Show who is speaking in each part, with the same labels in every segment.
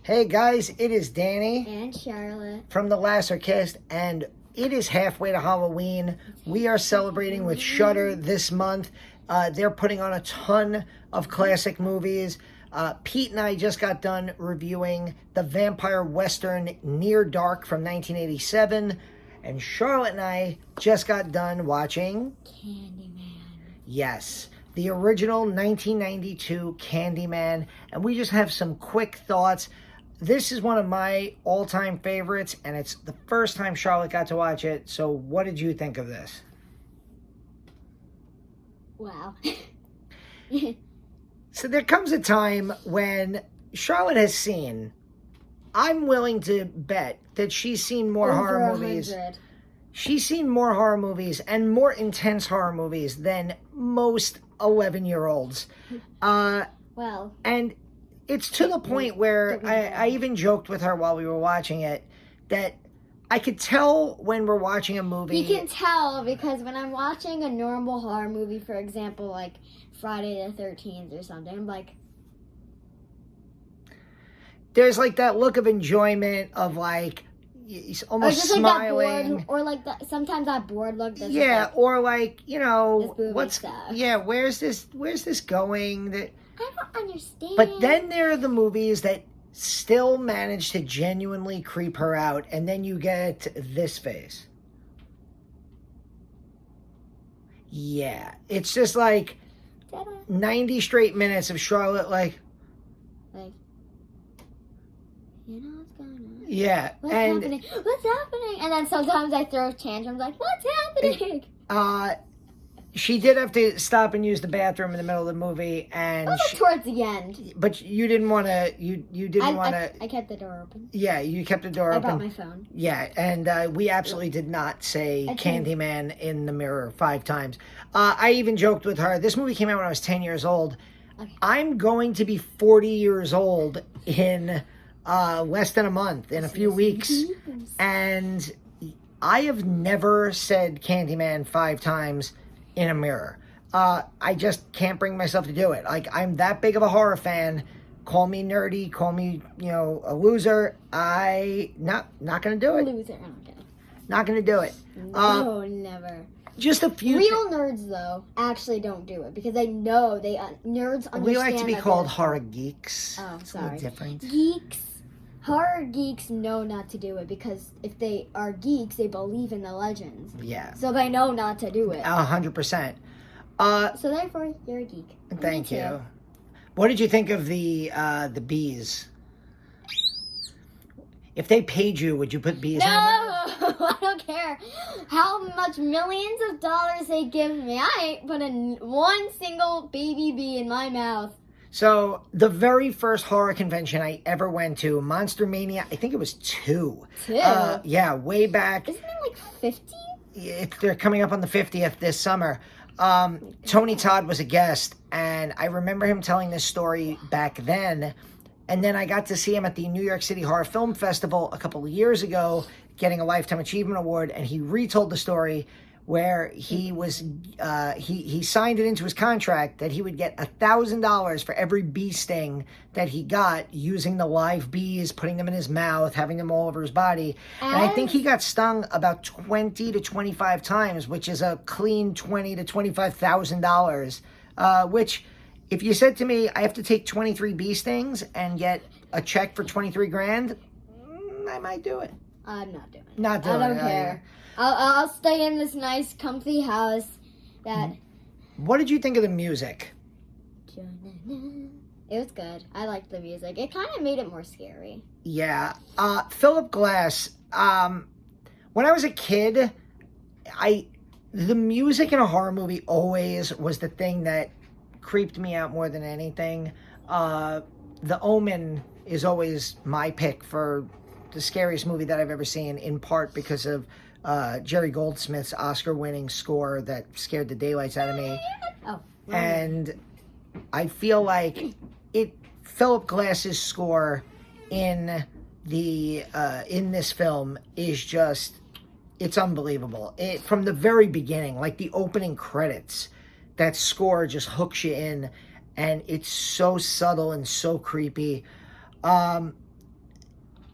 Speaker 1: Hey guys, it is Danny
Speaker 2: and Charlotte
Speaker 1: from the Lassercast, and it is halfway to Halloween. We are celebrating with Shudder this month. They're putting on a ton of classic movies. Pete and I just got done reviewing the vampire western Near Dark from 1987, and Charlotte and I just got done watching
Speaker 2: Candyman.
Speaker 1: Yes, the original 1992 Candyman, and we just have some quick thoughts. This is one of my all-time favorites, and it's the first time Charlotte got to watch it. So what did you think of this?
Speaker 2: Wow.
Speaker 1: So there comes a time when Charlotte has seen, I'm willing to bet that she's seen more horror movies.
Speaker 2: 100.
Speaker 1: She's seen more horror movies and more intense horror movies than most 11-year-olds.
Speaker 2: Well.
Speaker 1: And it's to the point where I even joked with her while we were watching it that I could tell when we're watching a movie.
Speaker 2: You can tell because when I'm watching a normal horror movie, for example, like Friday the 13th or something, I'm like,
Speaker 1: there's like that look of enjoyment of like he's almost
Speaker 2: or just
Speaker 1: smiling.
Speaker 2: like that bored, or like that, sometimes that bored look. That's
Speaker 1: Yeah,
Speaker 2: like,
Speaker 1: or like, you know,
Speaker 2: where's
Speaker 1: this going? That
Speaker 2: I don't understand.
Speaker 1: But then there are the movies that still manage to genuinely creep her out, and then you get this face. Yeah, it's just like 90 straight minutes of Charlotte like,
Speaker 2: you know what's going on?
Speaker 1: Yeah.
Speaker 2: What's happening? What's happening? And then sometimes I throw tantrums like, what's happening?
Speaker 1: She did have to stop and use the bathroom in the middle of the movie, and
Speaker 2: towards the end.
Speaker 1: But you didn't want to. You didn't want to.
Speaker 2: I kept the door open.
Speaker 1: Yeah, you kept the door open.
Speaker 2: I brought my phone.
Speaker 1: Yeah, and we absolutely did not say Candyman in the mirror 5 times. I even joked with her. This movie came out when I was 10 years old. Okay. I'm going to be 40 years old in less than a month, in a few weeks, and I have never said Candyman 5 times in a mirror. I just can't bring myself to do it. Like, I'm that big of a horror fan. Call me nerdy, call me, a loser. Not gonna do it.
Speaker 2: Loser, I don't care.
Speaker 1: Not gonna do it.
Speaker 2: No, never.
Speaker 1: Just a few.
Speaker 2: Real nerds, though, actually don't do it because they know nerds understand.
Speaker 1: We like to be called horror geeks.
Speaker 2: Oh,
Speaker 1: it's
Speaker 2: sorry.
Speaker 1: A little different.
Speaker 2: Geeks. Horror geeks know not to do it because if they are geeks, they believe in the legends.
Speaker 1: Yeah.
Speaker 2: So they know not to do it.
Speaker 1: 100%.
Speaker 2: So therefore, you're a geek.
Speaker 1: Thank you. What did you think of the bees? If they paid you, would you put bees
Speaker 2: No,
Speaker 1: in?
Speaker 2: I don't care how much millions of dollars they give me. I ain't putting one single baby bee in my mouth.
Speaker 1: So, the very first horror convention I ever went to, Monster Mania, I think it was 2.
Speaker 2: 2?
Speaker 1: Yeah, way back.
Speaker 2: Isn't it like 50?
Speaker 1: They're coming up on the 50th this summer. Tony Todd was a guest, and I remember him telling this story back then. And then I got to see him at the New York City Horror Film Festival a couple of years ago, getting a Lifetime Achievement Award, and he retold the story where he was, he signed it into his contract that he would get $1,000 for every bee sting that he got using the live bees, putting them in his mouth, having them all over his body. And I think he got stung about 20 to 25 times, which is a clean $20,000 to $25,000, which if you said to me, I have to take 23 bee stings and get a check for 23 grand, I might do it.
Speaker 2: I'm not doing it.
Speaker 1: Not doing it.
Speaker 2: I don't care. I'll stay in this nice, comfy house that...
Speaker 1: What did you think of the music?
Speaker 2: It was good. I liked the music. It kind of made it more scary.
Speaker 1: Yeah. Philip Glass, when I was a kid, the music in a horror movie always was the thing that creeped me out more than anything. The Omen is always my pick for the scariest movie that I've ever seen, in part because of Jerry Goldsmith's Oscar-winning score that scared the daylights out of me.
Speaker 2: Oh.
Speaker 1: And I feel like Philip Glass's score in this film is just, it's unbelievable. From the very beginning, like the opening credits, that score just hooks you in, and it's so subtle and so creepy.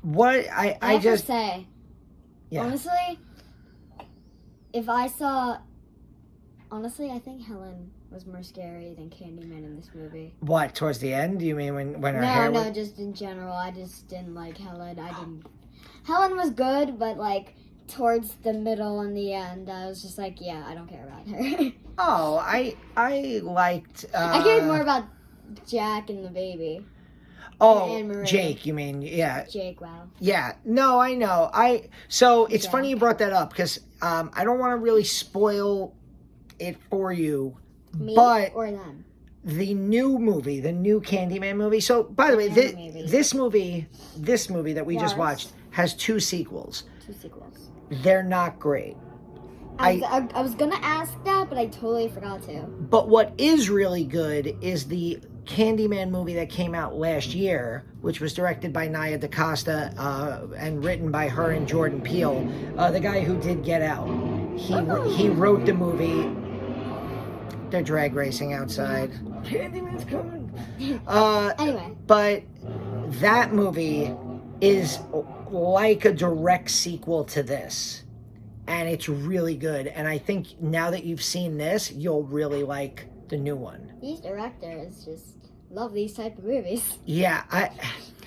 Speaker 1: What
Speaker 2: I
Speaker 1: I
Speaker 2: have
Speaker 1: just
Speaker 2: to say,
Speaker 1: yeah.
Speaker 2: honestly, if I saw, honestly, I think Helen was more scary than Candyman in this movie.
Speaker 1: What, towards the end? Do you mean when her hair?
Speaker 2: No, just in general. I just didn't like Helen. Helen was good, but like towards the middle and the end, I was just like, yeah, I don't care about her.
Speaker 1: Oh, I liked.
Speaker 2: I cared more about Jack and the baby.
Speaker 1: Oh,
Speaker 2: and Maria.
Speaker 1: Jake, you mean? Yeah.
Speaker 2: Jake, wow.
Speaker 1: Yeah. No, I know. So it's
Speaker 2: Jack.
Speaker 1: funny you brought that up because I don't want to really spoil it for you,
Speaker 2: Me
Speaker 1: but
Speaker 2: or them?
Speaker 1: the new movie, the new Candyman movie. So, by the way, this movie that we just watched has 2 sequels.
Speaker 2: 2 sequels.
Speaker 1: They're not great.
Speaker 2: I was gonna ask that, but I totally forgot to.
Speaker 1: But what is really good is the Candyman movie that came out last year, which was directed by Nia DaCosta and written by her and Jordan Peele, the guy who did Get Out. He wrote the movie. They're drag racing outside. Candyman's coming.
Speaker 2: Anyway.
Speaker 1: But that movie is like a direct sequel to this. And it's really good. And I think now that you've seen this, you'll really like the new one.
Speaker 2: These directors just love these type of movies.
Speaker 1: Yeah,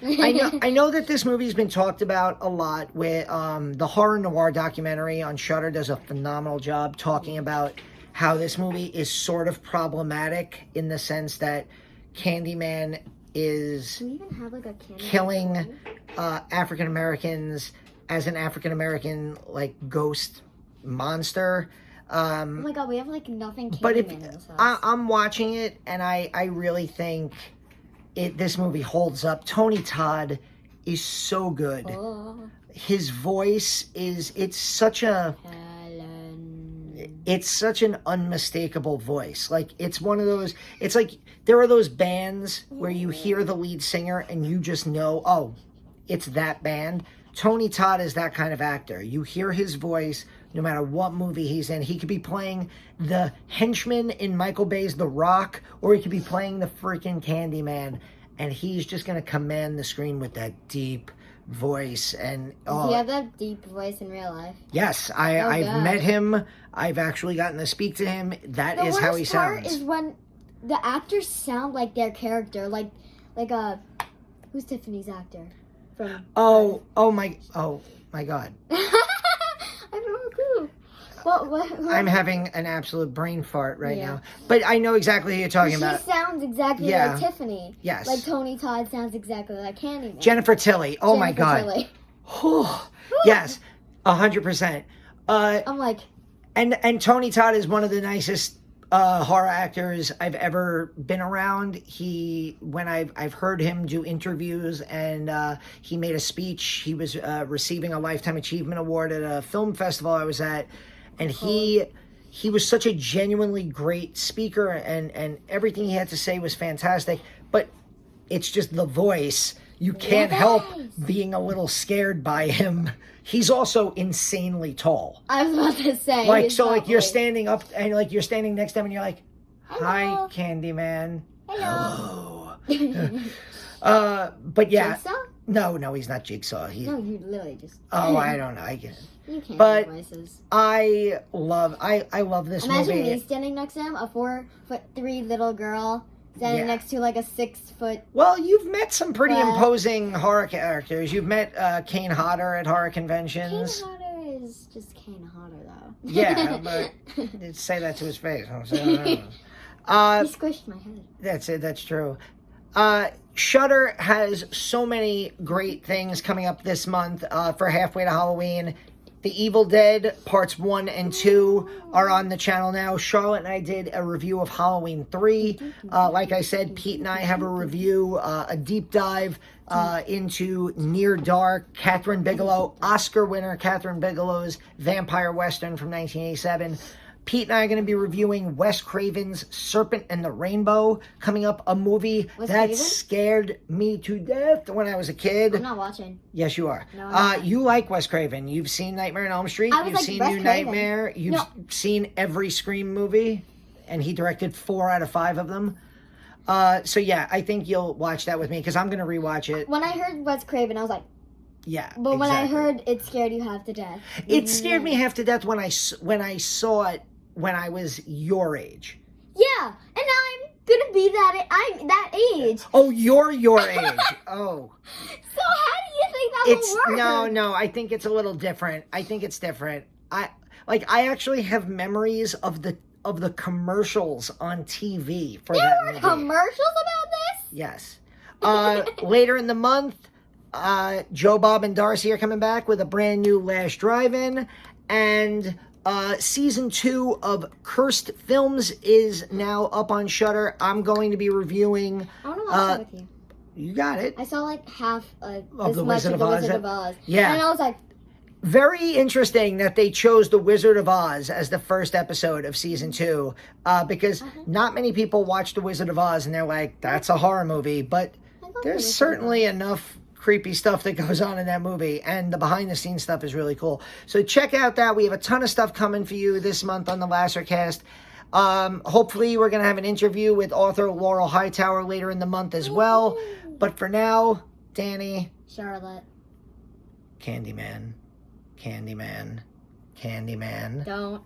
Speaker 1: I know that this movie's been talked about a lot. With the horror noir documentary on Shudder does a phenomenal job talking about how this movie is sort of problematic in the sense that Candyman is
Speaker 2: Do we even have like a Candyman
Speaker 1: killing African Americans as an African American like ghost monster.
Speaker 2: Oh my god, we have like nothing Candyman
Speaker 1: But if
Speaker 2: in this house.
Speaker 1: I'm watching it, and I really think this movie holds up. Tony Todd is so good.
Speaker 2: Oh,
Speaker 1: His voice it's such an unmistakable voice. Like it's one of those. It's like there are those bands where you hear the lead singer and you just know, oh, it's that band. Tony Todd is that kind of actor. You hear his voice no matter what movie he's in. He could be playing the henchman in Michael Bay's The Rock, or he could be playing the freaking Candyman, and he's just going to command the screen with that deep voice. And
Speaker 2: does he have that deep voice in real life?
Speaker 1: Yes, I've met him. I've actually gotten to speak to him. That is how he sounds.
Speaker 2: The worst part is when the actors sound like their character, like who's Tiffany's actor?
Speaker 1: Oh my God.
Speaker 2: I have no clue. What?
Speaker 1: I'm having an absolute brain fart right now. But I know exactly who you're talking about.
Speaker 2: She sounds exactly like Tiffany.
Speaker 1: Yes.
Speaker 2: Like Tony Todd sounds exactly like Candyman.
Speaker 1: Jennifer Tilly. Oh my God.
Speaker 2: Tilly.
Speaker 1: Yes, 100%.
Speaker 2: I'm like.
Speaker 1: And Tony Todd is one of the nicest horror actors I've ever been around. When I've heard him do interviews, and he made a speech. He was receiving a Lifetime Achievement Award at a film festival I was at, and he was such a genuinely great speaker, and everything he had to say was fantastic. But it's just the voice. You can't help being a little scared by him. He's also insanely tall.
Speaker 2: I was about to say.
Speaker 1: Like, so, like, you're standing up, and, like, you're standing next to him, and you're like, hi,
Speaker 2: Hello.
Speaker 1: Candyman.
Speaker 2: Hello.
Speaker 1: But, yeah.
Speaker 2: Jigsaw?
Speaker 1: No, he's not Jigsaw.
Speaker 2: No, you literally just...
Speaker 1: Oh, I don't know. I get it.
Speaker 2: You can't
Speaker 1: But
Speaker 2: do voices.
Speaker 1: I love this
Speaker 2: Imagine
Speaker 1: movie.
Speaker 2: me standing next to him, a 4'3" little girl, standing next to, like, a 6 foot...
Speaker 1: Well, you've met some pretty imposing horror characters. You've met Kane Hodder at horror conventions.
Speaker 2: Kane Hodder is just Kane Hodder, though.
Speaker 1: Yeah, but say that to his face.
Speaker 2: He squished my head.
Speaker 1: That's it. That's true. Shudder has so many great things coming up this month for Halfway to Halloween. The Evil Dead Parts 1 and 2 are on the channel now. Charlotte and I did a review of Halloween 3. Like I said, Pete and I have a review, a deep dive into Near Dark, Catherine Bigelow, Oscar winner Catherine Bigelow's vampire western from 1987. Pete and I are going to be reviewing Wes Craven's Serpent and the Rainbow, coming up, a movie that scared me to death when I was a kid.
Speaker 2: I'm not watching.
Speaker 1: Yes, you are.
Speaker 2: No,
Speaker 1: you like Wes Craven. You've seen Nightmare on Elm Street. You've seen New Nightmare. You've seen every Scream movie, and he directed 4 out of 5 of them. So, yeah, I think you'll watch that with me, because I'm going to rewatch it.
Speaker 2: When I heard Wes Craven, I was like,
Speaker 1: Yeah.
Speaker 2: But when I
Speaker 1: exactly.
Speaker 2: heard it scared you half to death.
Speaker 1: It scared me half to death when I saw it when I was your age.
Speaker 2: Yeah, and I'm gonna be I'm that age.
Speaker 1: Oh, you're your age. Oh.
Speaker 2: So how do you think that will work?
Speaker 1: No, I think it's a little different. I think it's different. I actually have memories of the commercials on TV for that
Speaker 2: There were
Speaker 1: movie.
Speaker 2: commercials about this?
Speaker 1: Yes. Later in the month, Joe, Bob, and Darcy are coming back with a brand new Last Drive-In, and season 2 of Cursed Films is now up on Shudder. I'm going to be reviewing.
Speaker 2: I want to watch it with you.
Speaker 1: You got it.
Speaker 2: I saw like half
Speaker 1: Of
Speaker 2: this
Speaker 1: the
Speaker 2: much
Speaker 1: Wizard
Speaker 2: of
Speaker 1: of
Speaker 2: the
Speaker 1: Oz.
Speaker 2: Wizard of Oz.
Speaker 1: Yeah.
Speaker 2: And I was like,
Speaker 1: very interesting that they chose The Wizard of Oz as the first episode of season 2, because not many people watch The Wizard of Oz and they're like, that's a horror movie, but there's certainly enough creepy stuff that goes on in that movie, and the behind the scenes stuff is really cool. So check out that. We have a ton of stuff coming for you this month on the Lassercast. Hopefully we're going to have an interview with author Laurel Hightower later in the month as well. But for now, Danny.
Speaker 2: Charlotte.
Speaker 1: Candyman. Candyman. Candyman.
Speaker 2: Don't.